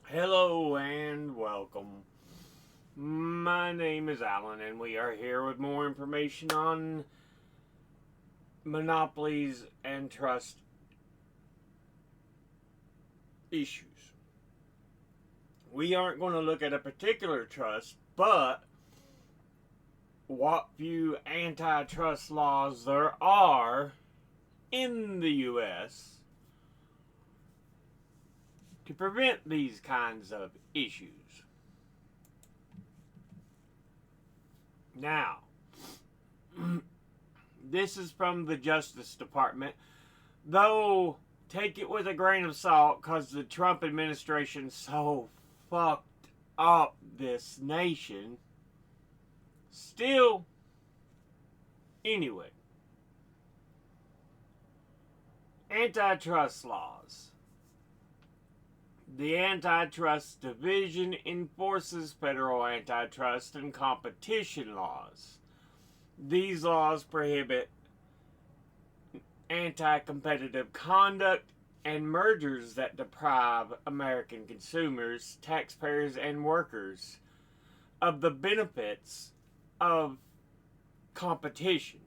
Hello and welcome. My name is Alan, and we are here with more information on monopolies and trust issues. We aren't going to look at a particular trust, but what few antitrust laws there are in the U.S. to prevent these kinds of issues. Now, this is from the Justice Department, though take it with a grain of salt because the Trump administration so fucked up this nation. Still, anyway, antitrust laws. The Antitrust Division enforces federal antitrust and competition laws. These laws prohibit anti-competitive conduct and mergers that deprive American consumers, taxpayers, and workers of the benefits of competition.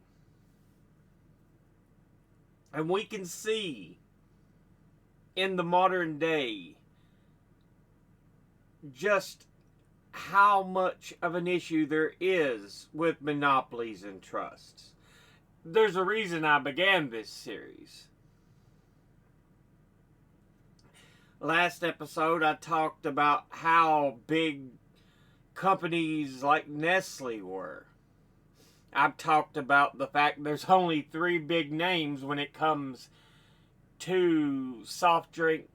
And we can see in the modern day just how much of an issue there is with monopolies and trusts. There's a reason I began this series. Last episode, I talked about how big companies like Nestle were. I've talked about the fact there's only three big names when it comes to soft drink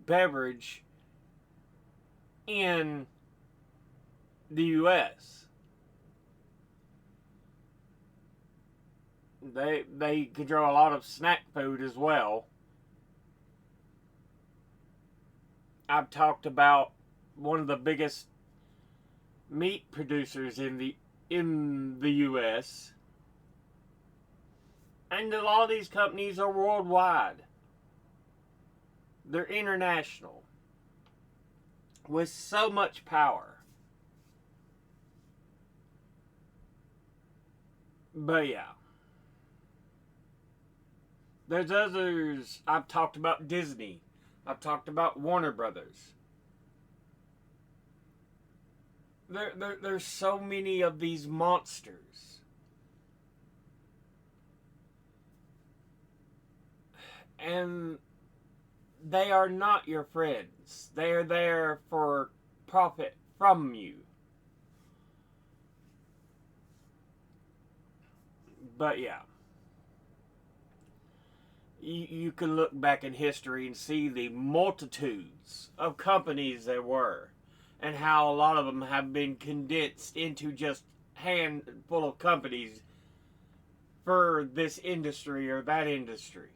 beverage in the U.S. They control a lot of snack food as well. I've talked about one of the biggest meat producers in the U.S. And a lot of these companies are worldwide. They're international with so much power. But yeah. There's others. I've talked about Disney. I've talked about Warner Brothers. There's so many of these monsters. And they are not your friends. They are there for profit from you. But yeah. You can look back in history and see the multitudes of companies there were, and how a lot of them have been condensed into just a handful of companies for this industry or that industry.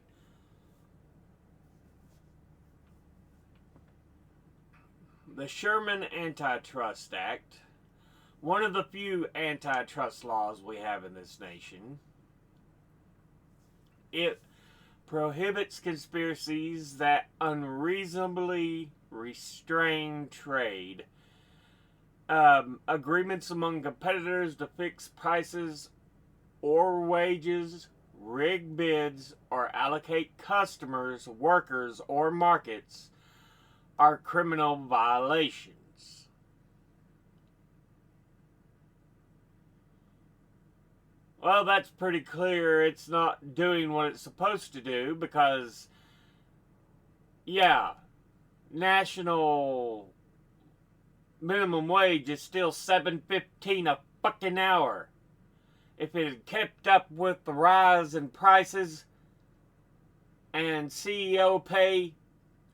The Sherman Antitrust Act, one of the few antitrust laws we have in this nation, it prohibits conspiracies that unreasonably restrain trade, agreements among competitors to fix prices or wages, rig bids, or allocate customers, workers, or markets are criminal violations. Well, that's pretty clear. It's not doing what it's supposed to do because, yeah, national minimum wage is still $7.15 a fucking hour. If it had kept up with the rise in prices and CEO pay,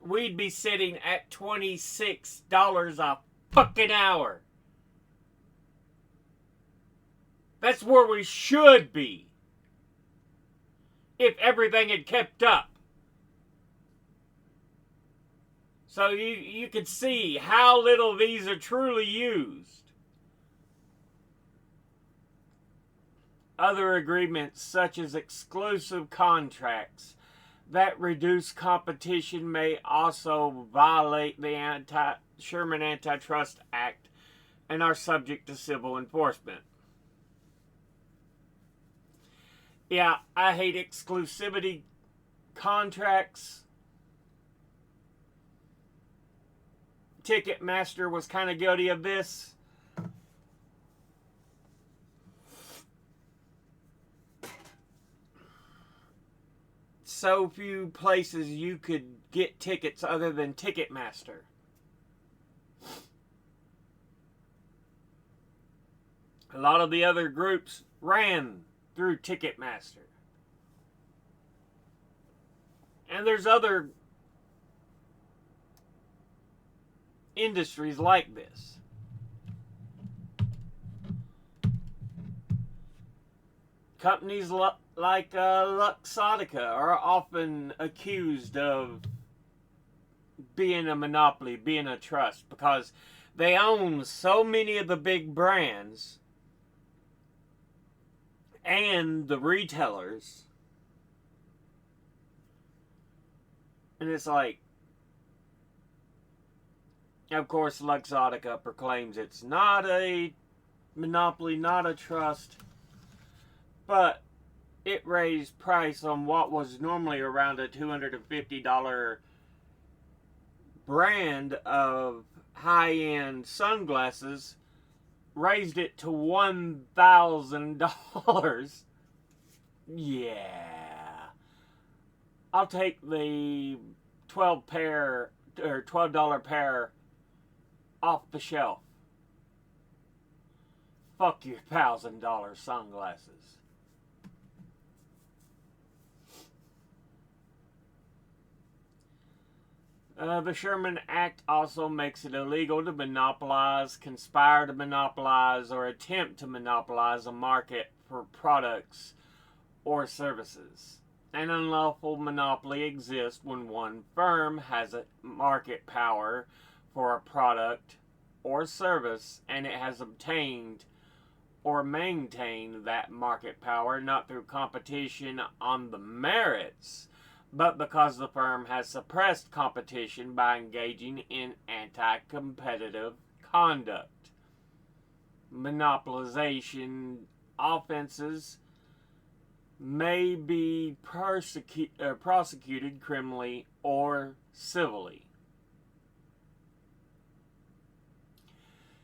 we'd be sitting at $26 a fucking hour. That's where we should be if everything had kept up. So you can see how little these are truly used. Other agreements such as exclusive contracts, that reduced competition may also violate the Sherman Antitrust Act and are subject to civil enforcement. Yeah, I hate exclusivity contracts. Ticketmaster was kind of guilty of this. So few places you could get tickets other than Ticketmaster. A lot of the other groups ran through Ticketmaster. And there's other industries like this. Companies like Luxottica are often accused of being a monopoly, being a trust, because they own so many of the big brands and the retailers. And it's like, of course, Luxottica proclaims it's not a monopoly, not a trust, but it raised price on what was normally around a $250 brand of high-end sunglasses, raised it to $1,000. Yeah. I'll take the $12 pair off the shelf. Fuck your $1,000 sunglasses. The Sherman Act also makes it illegal to monopolize, conspire to monopolize, or attempt to monopolize a market for products or services. An unlawful monopoly exists when one firm has a market power for a product or service, and it has obtained or maintained that market power not through competition on the merits, but because the firm has suppressed competition by engaging in anti-competitive conduct. Monopolization offenses may be prosecuted criminally or civilly.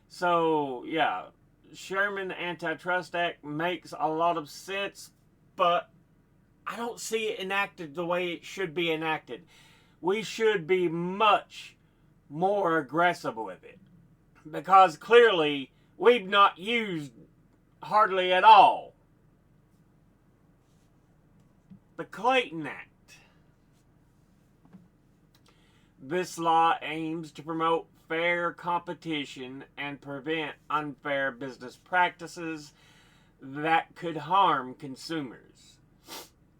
So, yeah, Sherman Antitrust Act makes a lot of sense, but I don't see it enacted the way it should be enacted. We should be much more aggressive with it, because clearly we've not used hardly at all the Clayton Act. This law aims to promote fair competition and prevent unfair business practices that could harm consumers.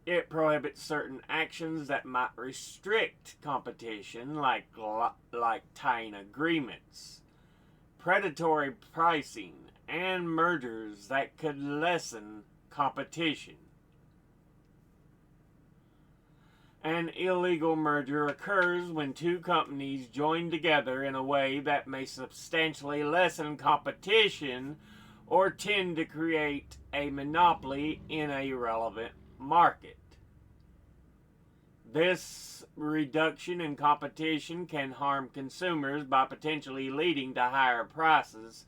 It prohibits certain actions that might restrict competition, like tying agreements, predatory pricing, and mergers that could lessen competition. An illegal merger occurs when two companies join together in a way that may substantially lessen competition or tend to create a monopoly in a relevant market. This reduction in competition can harm consumers by potentially leading to higher prices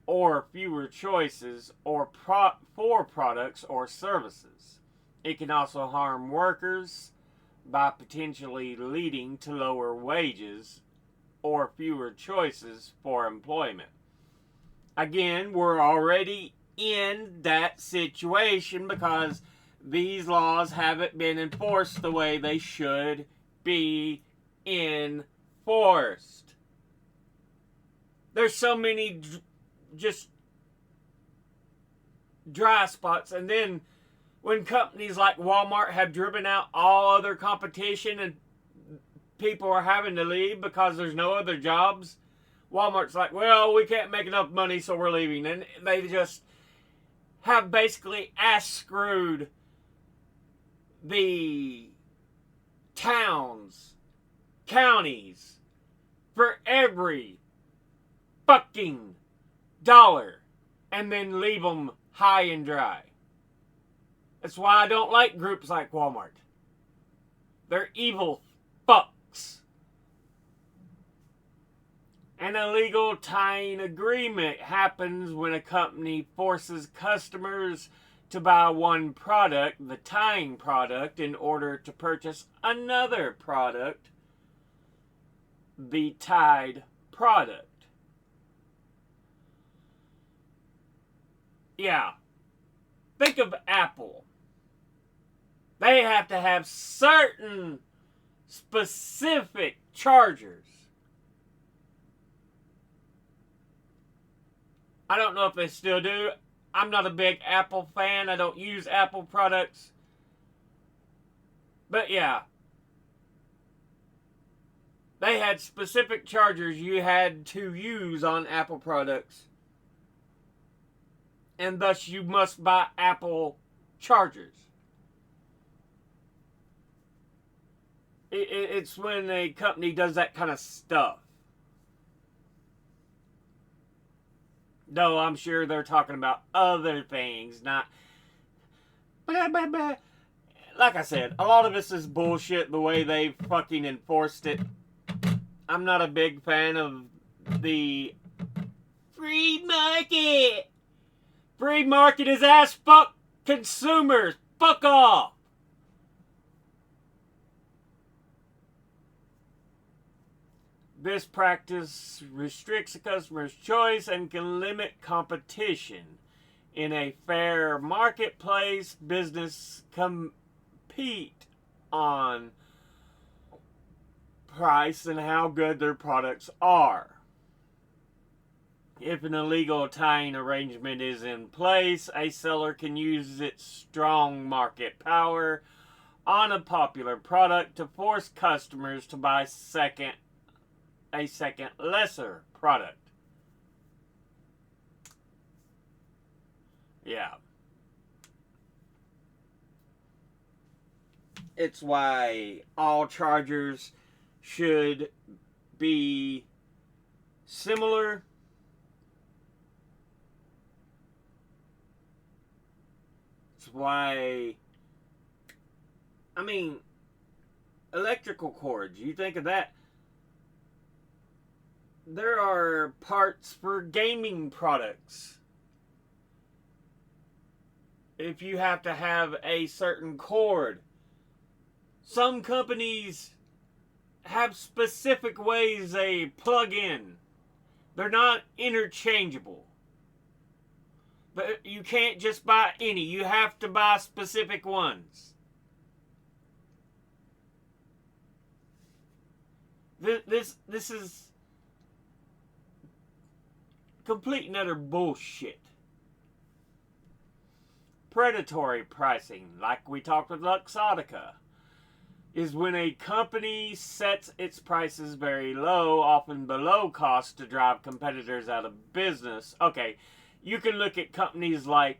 or fewer choices for products or services. It can also harm workers by potentially leading to lower wages or fewer choices for employment. Again, we're already in that situation because these laws haven't been enforced the way they should be enforced. There's so many just dry spots, and then when companies like Walmart have driven out all other competition and people are having to leave because there's no other jobs, Walmart's like, well, we can't make enough money, so we're leaving. And they just have basically ass screwed the towns, counties, for every fucking dollar, and then leave them high and dry. That's why I don't like groups like Walmart. They're evil fucks. An illegal tying agreement happens when a company forces customers to buy one product, the tying product, in order to purchase another product, the tied product. Yeah. Think of Apple. They have to have certain specific chargers. I don't know if they still do. I'm not a big Apple fan. I don't use Apple products. But yeah. They had specific chargers you had to use on Apple products. And thus you must buy Apple chargers. It's when a company does that kind of stuff. No, I'm sure they're talking about other things, not... Like I said, a lot of this is bullshit, the way they fucking enforced it. I'm not a big fan of the free market. Free market is ass fuck consumers. Fuck off. This practice restricts a customer's choice and can limit competition. In a fair marketplace, business compete on price and how good their products are. If an illegal tying arrangement is in place, a seller can use its strong market power on a popular product to force customers to buy a second lesser product. Yeah. It's why all chargers should be similar. It's why, I mean, electrical cords, you think of that. There are parts for gaming products. If you have to have a certain cord, some companies have specific ways they plug in. They're not interchangeable. But you can't just buy any. You have to buy specific ones. This is complete and utter bullshit. Predatory pricing, like we talked with Luxottica, is when a company sets its prices very low, often below cost, to drive competitors out of business. Okay, you can look at companies like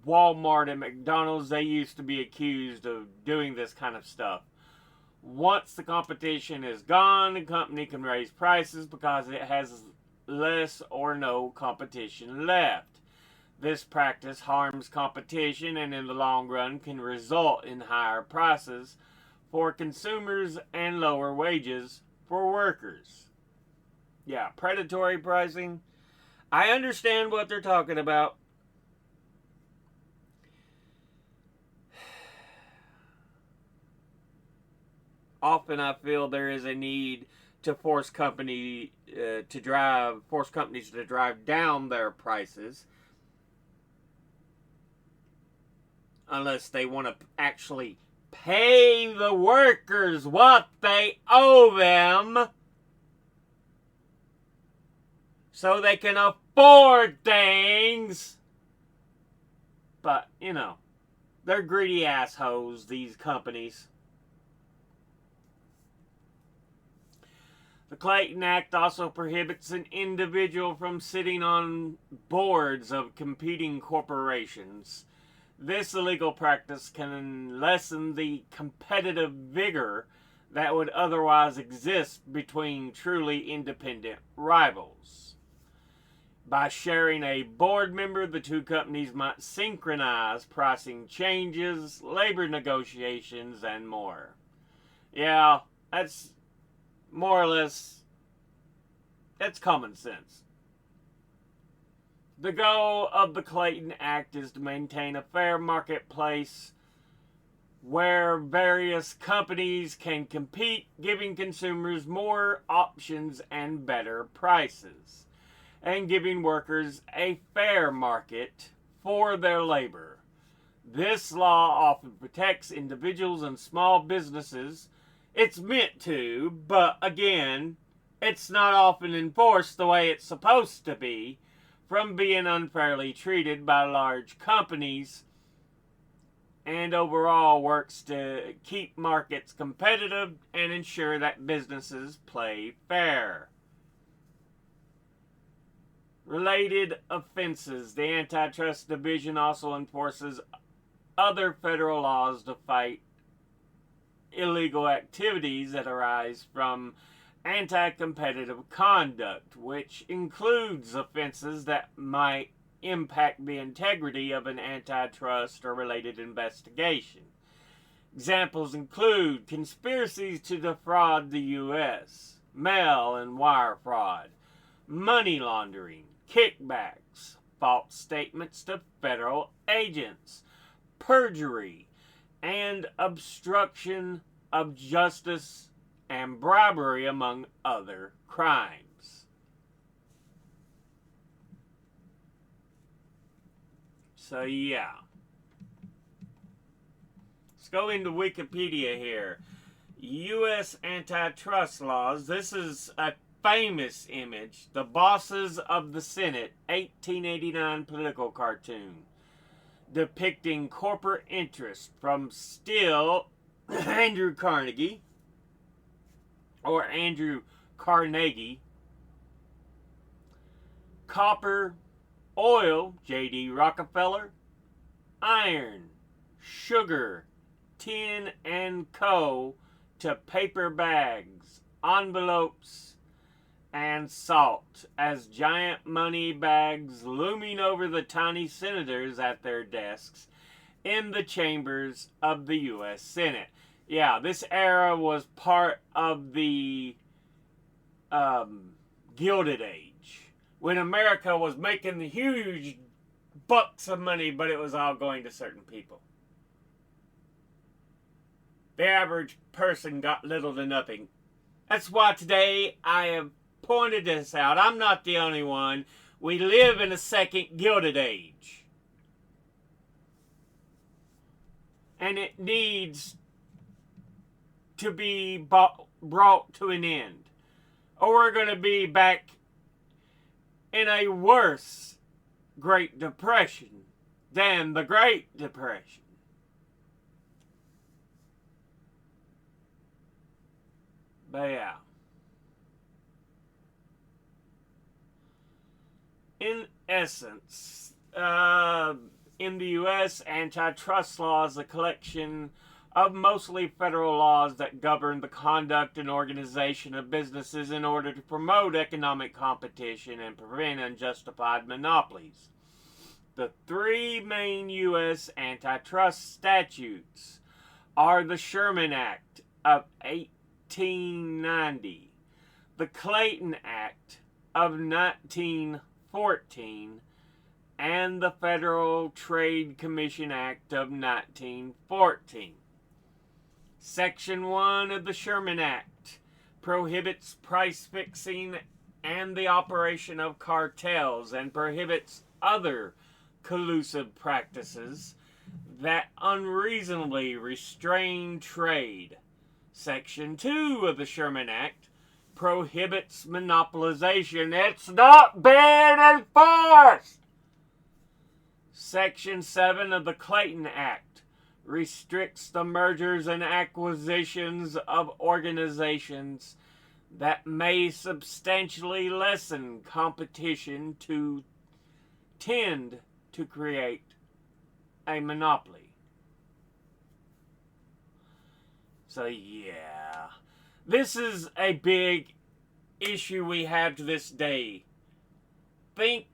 Walmart and McDonald's. They used to be accused of doing this kind of stuff. Once the competition is gone, the company can raise prices because it has less or no competition left. This practice harms competition and in the long run can result in higher prices for consumers and lower wages for workers. Yeah, predatory pricing. I understand what they're talking about. Often I feel there is a need to force companies to drive down their prices, unless they want to actually pay the workers what they owe them so they can afford things. But, you know, they're greedy assholes, these companies. The Clayton Act also prohibits an individual from sitting on boards of competing corporations. This illegal practice can lessen the competitive vigor that would otherwise exist between truly independent rivals. By sharing a board member, the two companies might synchronize pricing changes, labor negotiations, and more. Yeah, that's more or less, that's common sense. The goal of the Clayton Act is to maintain a fair marketplace where various companies can compete, giving consumers more options and better prices, and giving workers a fair market for their labor. This law often protects individuals and small businesses. It's meant to, but again, it's not often enforced the way it's supposed to be from being unfairly treated by large companies, and overall works to keep markets competitive and ensure that businesses play fair. Related offenses. The Antitrust Division also enforces other federal laws to fight illegal activities that arise from anti-competitive conduct, which includes offenses that might impact the integrity of an antitrust or related investigation. Examples include conspiracies to defraud the U.S., mail and wire fraud, money laundering, kickbacks, false statements to federal agents, perjury, and obstruction of justice and bribery, among other crimes. So yeah. Let's go into Wikipedia here. U.S. antitrust laws. This is a famous image. The Bosses of the Senate, 1889 political cartoon, depicting corporate interest from still Andrew Carnegie, or Andrew Carnegie, copper, oil, J.D. Rockefeller, iron, sugar, tin and coal, to paper bags, envelopes, and salt, as giant money bags looming over the tiny senators at their desks in the chambers of the U.S. Senate. Yeah, this era was part of the Gilded Age, when America was making the huge bucks of money, but it was all going to certain people. The average person got little to nothing. That's why today I have pointed this out. I'm not the only one. We live in a second Gilded Age. And it needs to be brought to an end, or we're going to be back in a worse Great Depression than the Great Depression. But yeah. In essence, in the U.S., antitrust law is a collection of mostly federal laws that govern the conduct and organization of businesses in order to promote economic competition and prevent unjustified monopolies. The three main U.S. antitrust statutes are the Sherman Act of 1890, the Clayton Act of 1914, and the Federal Trade Commission Act of 1914. Section 1 of the Sherman Act prohibits price fixing and the operation of cartels, and prohibits other collusive practices that unreasonably restrain trade. Section 2 of the Sherman Act prohibits monopolization. It's not being enforced! Section 7 of the Clayton Act restricts the mergers and acquisitions of organizations that may substantially lessen competition to tend to create a monopoly. So, yeah. This is a big issue we have to this day. Think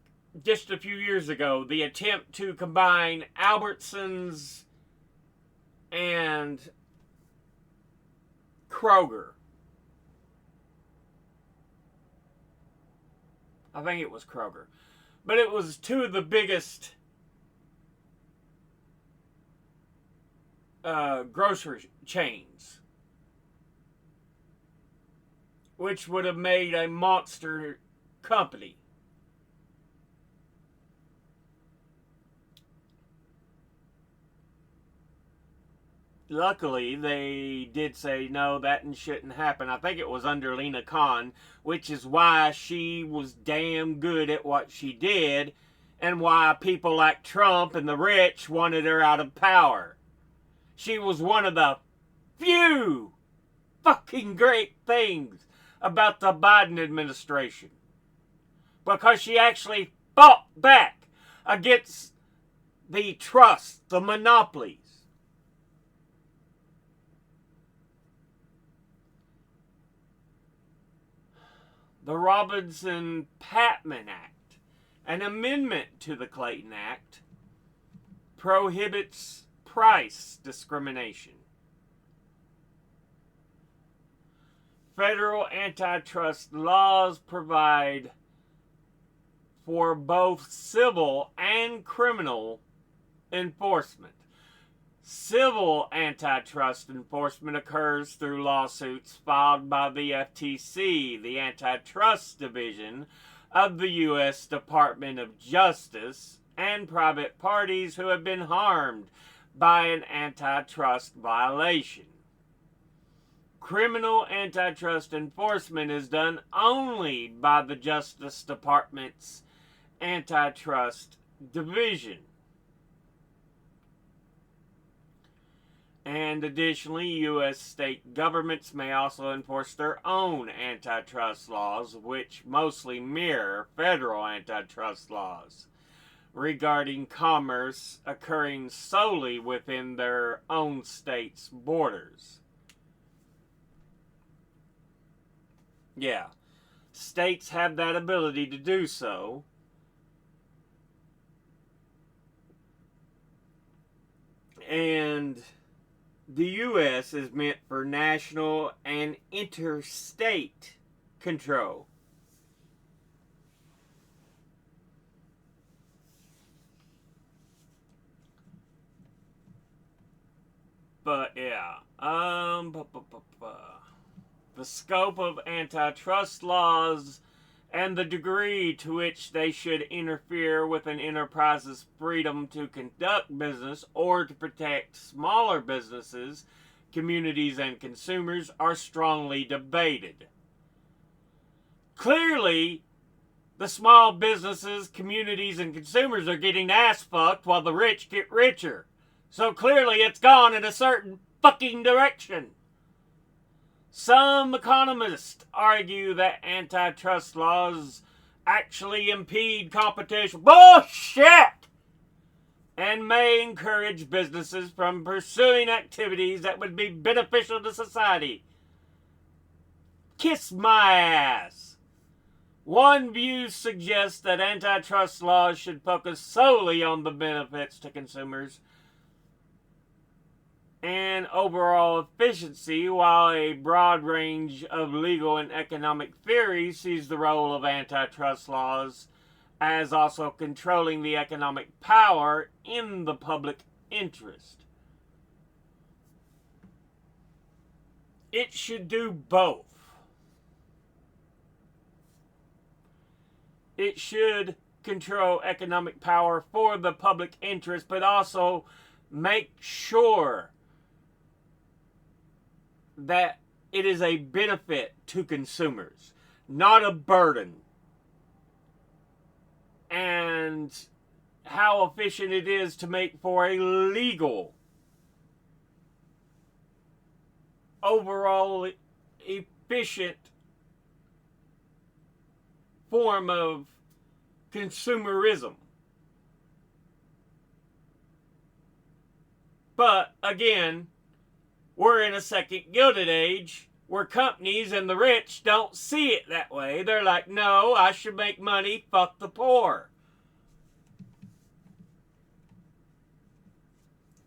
just a few years ago, the attempt to combine Albertsons and Kroger. I think it was Kroger. But it was two of the biggest grocery chains, which would have made a monster company. Luckily, they did say no, that shouldn't happen. I think it was under Lena Khan, which is why she was damn good at what she did, and why people like Trump and the rich wanted her out of power. She was one of the few fucking great things about the Biden administration, because she actually fought back against the trusts, the monopolies. The Robinson-Patman Act, an amendment to the Clayton Act, prohibits price discrimination. Federal antitrust laws provide for both civil and criminal enforcement. Civil antitrust enforcement occurs through lawsuits filed by the FTC, the Antitrust Division of the U.S. Department of Justice, and private parties who have been harmed by an antitrust violation. Criminal antitrust enforcement is done only by the Justice Department's Antitrust Division. And additionally, U.S. state governments may also enforce their own antitrust laws, which mostly mirror federal antitrust laws regarding commerce occurring solely within their own state's borders. Yeah, states have that ability to do so. And the U.S. is meant for national and interstate control. But yeah, the scope of antitrust laws and the degree to which they should interfere with an enterprise's freedom to conduct business or to protect smaller businesses, communities, and consumers are strongly debated. Clearly, the small businesses, communities, and consumers are getting ass fucked while the rich get richer. So clearly it's gone in a certain fucking direction. Some economists argue that antitrust laws actually impede competition. Bullshit! And may encourage businesses from pursuing activities that would be beneficial to society. Kiss my ass. One view suggests that antitrust laws should focus solely on the benefits to consumers and overall efficiency, while a broad range of legal and economic theory sees the role of antitrust laws as also controlling the economic power in the public interest. It should do both. It should control economic power for the public interest, but also make sure that it is a benefit to consumers, not a burden. And how efficient it is to make for a legal, overall efficient form of consumerism. But again, we're in a second Gilded Age where companies and the rich don't see it that way. They're like, no, I should make money, fuck the poor.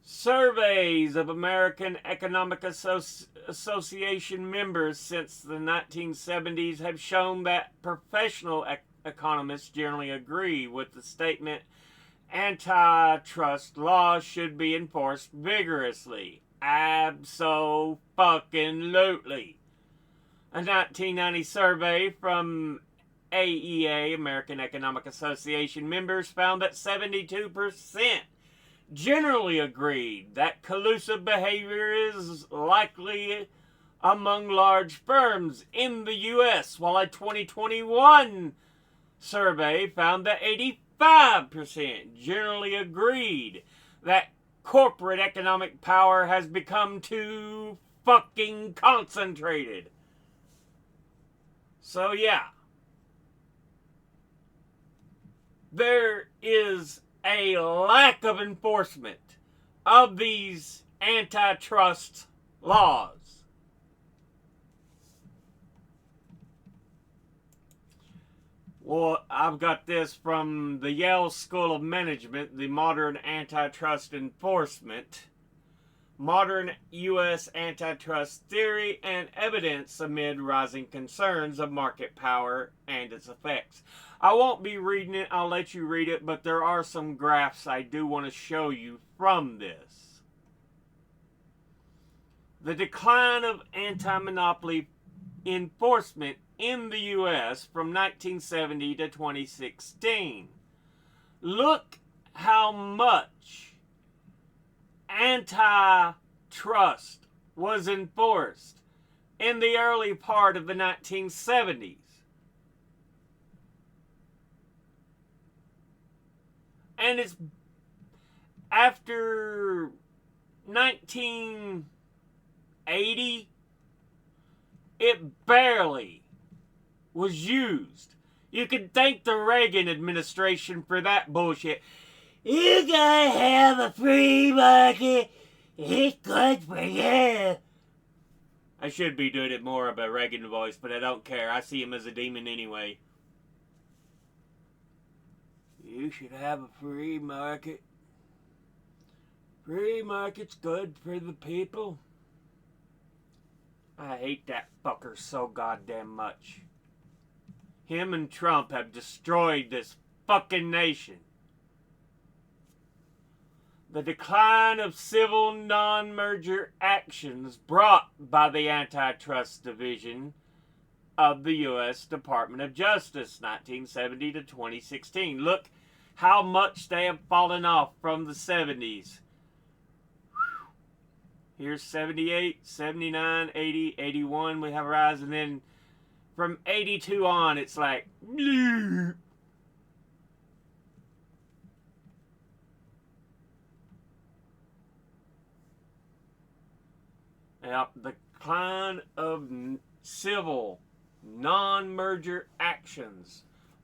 Surveys of American Economic Association members since the 1970s have shown that professional economists generally agree with the statement antitrust laws should be enforced vigorously. Abso-fucking-lutely. A 1990 survey from AEA, American Economic Association members, found that 72% generally agreed that collusive behavior is likely among large firms in the U.S., while a 2021 survey found that 85% generally agreed that corporate economic power has become too fucking concentrated. So yeah, there is a lack of enforcement of these antitrust laws. Well, I've got this from the Yale School of Management, the Modern Antitrust Enforcement, Modern U.S. Antitrust Theory and Evidence Amid Rising Concerns of Market Power and Its Effects. I won't be reading it, I'll let you read it, but there are some graphs I do want to show you from this. The decline of anti-monopoly enforcement in the U.S. from 1970 to 2016. Look how much antitrust was enforced in the early part of the 1970s. And it's after 1980, it barely was used. You can thank the Reagan administration for that bullshit. You gotta have a free market. It's good for you. I should be doing it more of a Reagan voice, but I don't care. I see him as a demon anyway. You should have a free market. Free market's good for the people. I hate that fucker so goddamn much. Him and Trump have destroyed this fucking nation. The decline of civil non-merger actions brought by the Antitrust Division of the U.S. Department of Justice, 1970 to 2016. Look how much they have fallen off from the 70s. Here's 78, 79, 80, 81, we have a rise, and then from 82 on, it's like, bleh. Yep, the decline of civil non-merger actions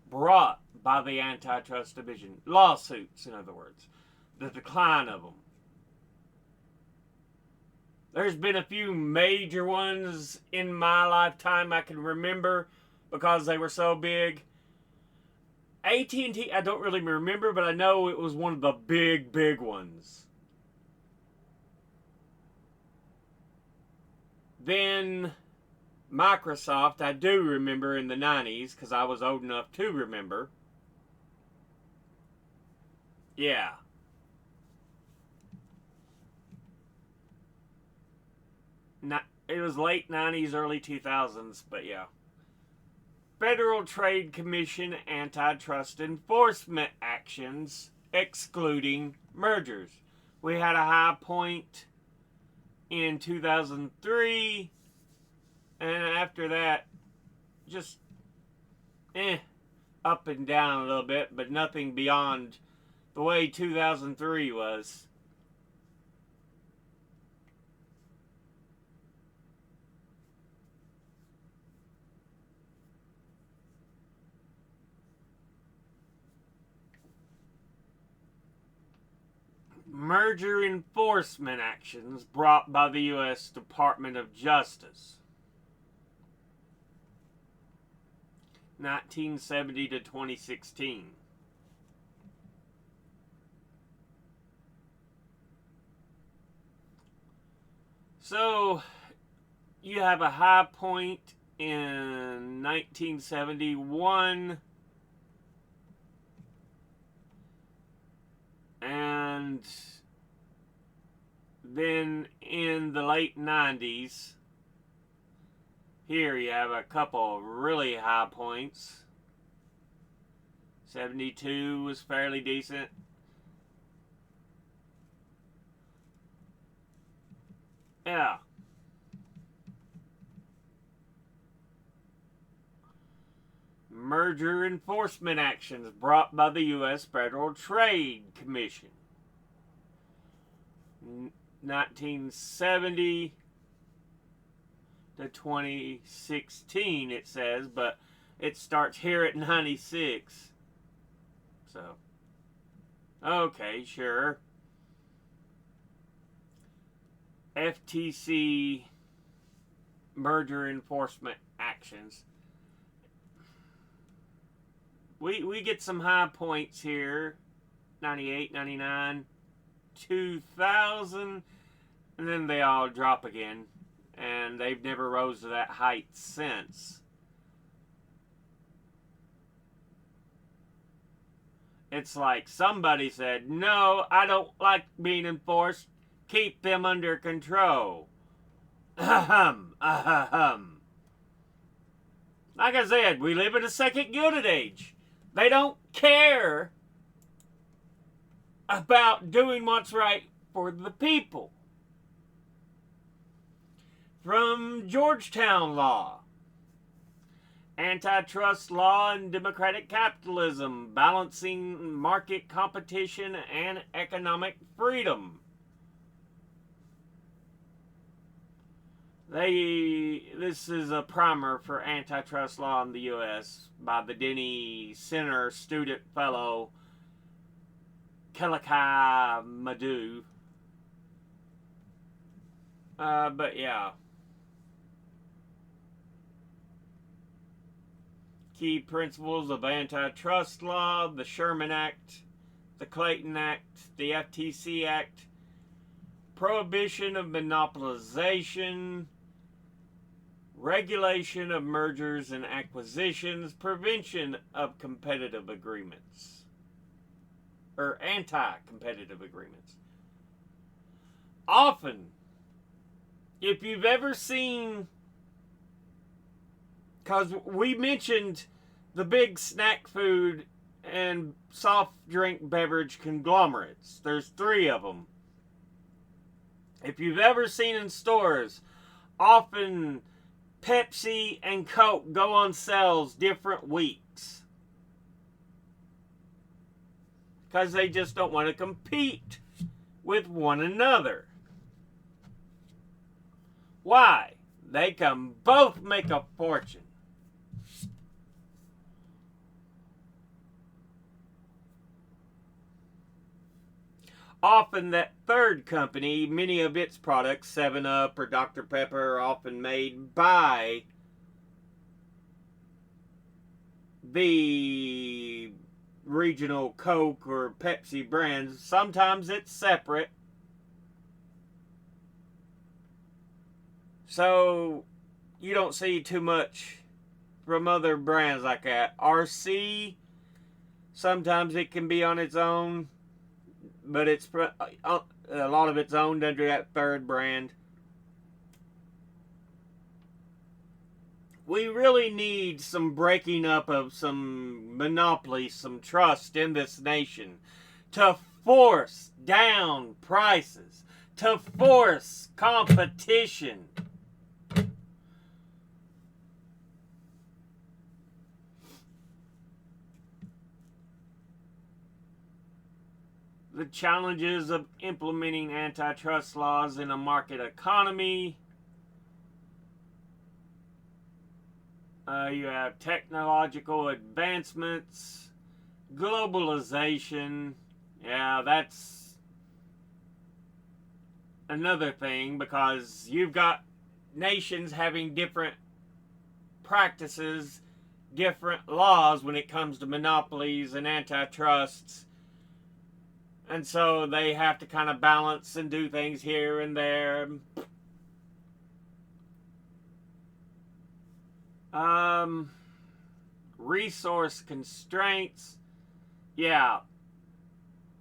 brought by the Antitrust Division. Lawsuits, in other words. The decline of them. There's been a few major ones in my lifetime I can remember because they were so big. AT&T, I don't really remember, but I know it was one of the big ones. Then Microsoft, I do remember in the 90s because I was old enough to remember. Yeah. It was late 90s, early 2000s, but yeah. Federal Trade Commission antitrust enforcement actions excluding mergers. We had a high point in 2003, and after that, just up and down a little bit, but nothing beyond the way 2003 was. merger enforcement actions brought by the U.S. Department of Justice. 1970 to 2016. So, you have a high point in 1971, and then in the late 90s, here you have a couple of really high points. 72 was fairly decent. Yeah. Merger enforcement actions brought by the U.S. Federal Trade Commission. 1970 to 2016, it says, but it starts here at 96. So, okay, sure. FTC merger enforcement actions. We get some high points here. 98, 99, 2000, and then they all drop again. And they've never rose to that height since. It's like somebody said, no, I don't like being enforced. Keep them under control. Ahem, ahem. Like I said, we live in a second Gilded Age. They don't care about doing what's right for the people. From Georgetown law. Antitrust law and democratic capitalism, balancing market competition and economic freedom. This is a primer for antitrust law in the U.S. by the Denny Center student fellow Kelakai Madhu. But yeah. Key principles of antitrust law: the Sherman Act, the Clayton Act, the FTC Act, prohibition of monopolization, regulation of mergers and acquisitions, prevention of competitive agreements, or anti-competitive agreements. Often, if you've ever seen, because we mentioned the big snack food and soft drink beverage conglomerates. There's 3 of them. If you've ever seen in stores, often Pepsi and Coke go on sales different weeks. Because they just don't want to compete with one another. Why? They can both make a fortune. Often that third company, many of its products, 7-Up or Dr. Pepper, are often made by the regional Coke or Pepsi brands. Sometimes it's separate. So you don't see too much from other brands like that. RC, sometimes it can be on its own, but it's a lot of it's owned under that third brand. We really need some breaking up of some monopolies, some trust in this nation to force down prices, to force competition. The challenges of implementing antitrust laws in a market economy. You have technological advancements, globalization. Yeah, that's another thing, because you've got nations having different practices, different laws when it comes to monopolies and antitrusts. And so they have to kind of balance and do things here and there. Resource constraints. Yeah,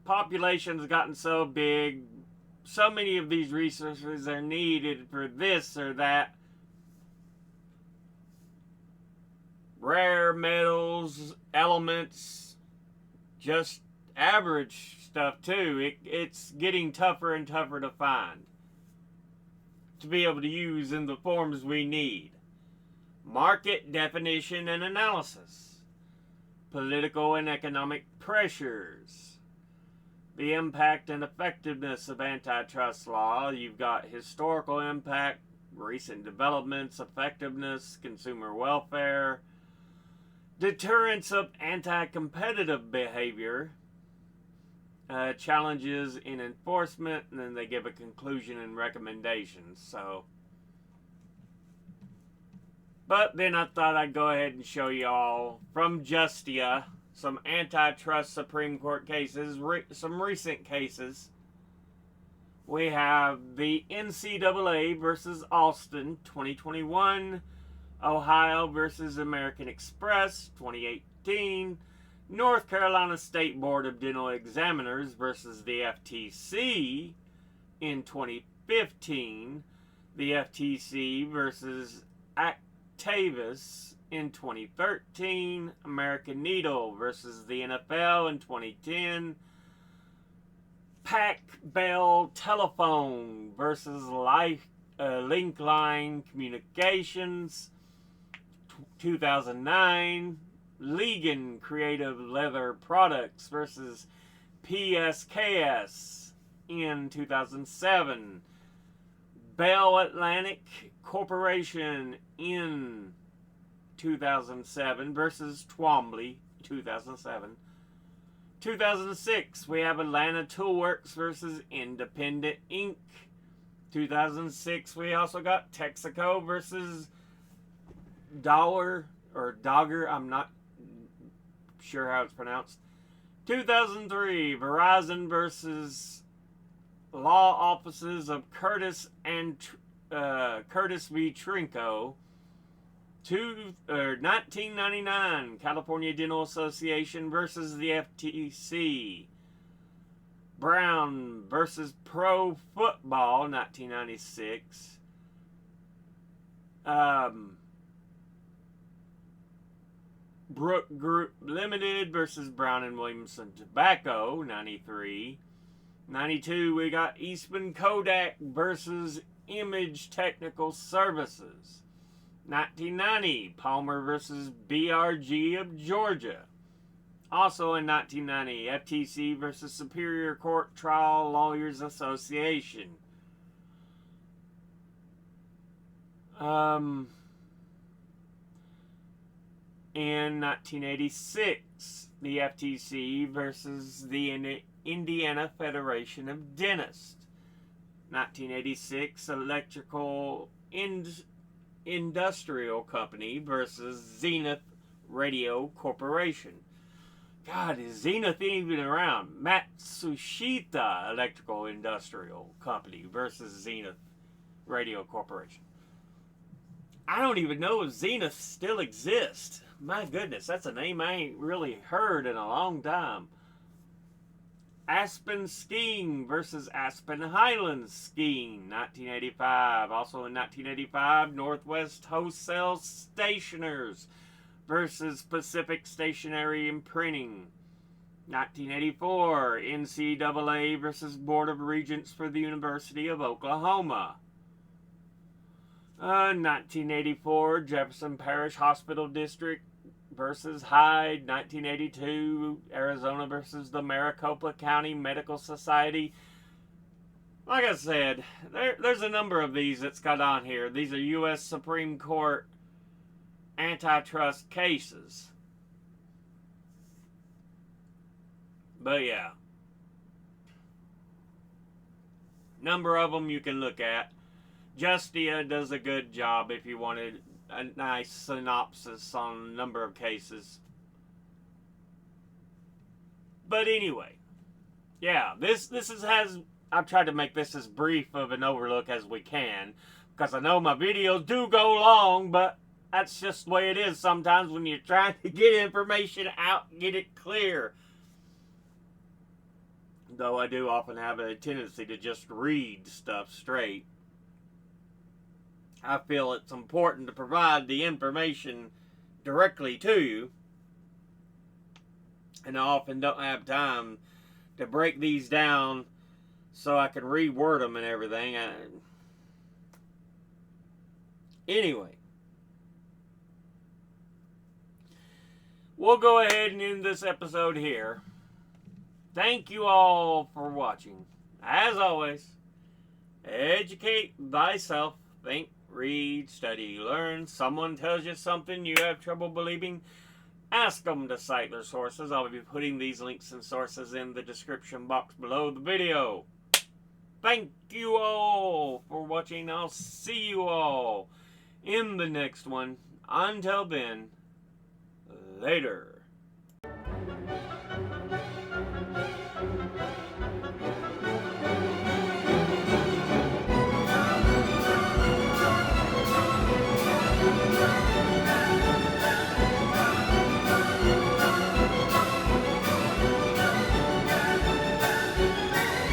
population's gotten so big, so many of these resources are needed for this or that. Rare metals, elements, just average stuff too. It's getting tougher and tougher to find, to be able to use in the forms we need. Market definition and analysis. Political and economic pressures. The impact and effectiveness of antitrust law. You've got historical impact, recent developments, effectiveness, consumer welfare, deterrence of anti-competitive behavior, challenges in enforcement, and then they give a conclusion and recommendations. But then I thought I'd go ahead and show y'all from Justia some antitrust Supreme Court cases, some recent cases. We have the NCAA versus Austin, 2021, Ohio versus American Express, 2018, North Carolina State Board of Dental Examiners versus the FTC in 2015, the FTC versus Actavis in 2013, American Needle versus the NFL in 2010, Pac Bell Telephone versus Linkline Communications, 2009, Legan Creative Leather Products versus PSKS in 2007, Bell Atlantic Corporation in 2007 versus Twombly, 2007. 2006, we have Atlanta Toolworks versus Independent Inc. 2006, we also got Texaco versus Dogger, I'm not sure how it's pronounced. 2003, Verizon versus Law Offices of Curtis and Curtis v. Trinco. 1999, California Dental Association versus the FTC. Brown versus Pro Football, 1996. Brook Group Limited versus Brown and Williamson Tobacco, 93. 92, we got Eastman Kodak versus Image Technical Services. 1990, Palmer versus BRG of Georgia. Also in 1990, FTC versus Superior Court Trial Lawyers Association. In 1986, the FTC versus the Indiana Federation of Dentists. 1986, Electrical Industrial Company versus Zenith Radio Corporation. God, is Zenith even around? Matsushita Electrical Industrial Company versus Zenith Radio Corporation. I don't even know if Zenith still exists. My goodness, that's a name I ain't really heard in a long time. Aspen Skiing versus Aspen Highlands Skiing, 1985. Also in 1985, Northwest Wholesale Stationers versus Pacific Stationery and Printing. 1984, NCAA versus Board of Regents for the University of Oklahoma. 1984, Jefferson Parish Hospital District versus Hyde. 1982, Arizona versus the Maricopa County Medical Society. Like I said, there's a number of these that's got on here. These are U.S. Supreme Court antitrust cases. But yeah. Number of them you can look at. Justia does a good job if you wanted a nice synopsis on a number of cases. But anyway, yeah, this has I've tried to make this as brief of an overlook as we can, because I know my videos do go long, but that's just the way it is sometimes when you're trying to get information out, get it clear. Though I do often have a tendency to just read stuff straight. I feel it's important to provide the information directly to you, and I often don't have time to break these down so I can reword them and everything. Anyway, we'll go ahead and end this episode here. Thank you all for watching. As always, educate thyself. Think, read, study, learn. Someone tells you something you have trouble believing, ask them to cite their sources. I'll be putting these links and sources in the description box below the video. Thank you all for watching. I'll see you all in the next one. Until then, later.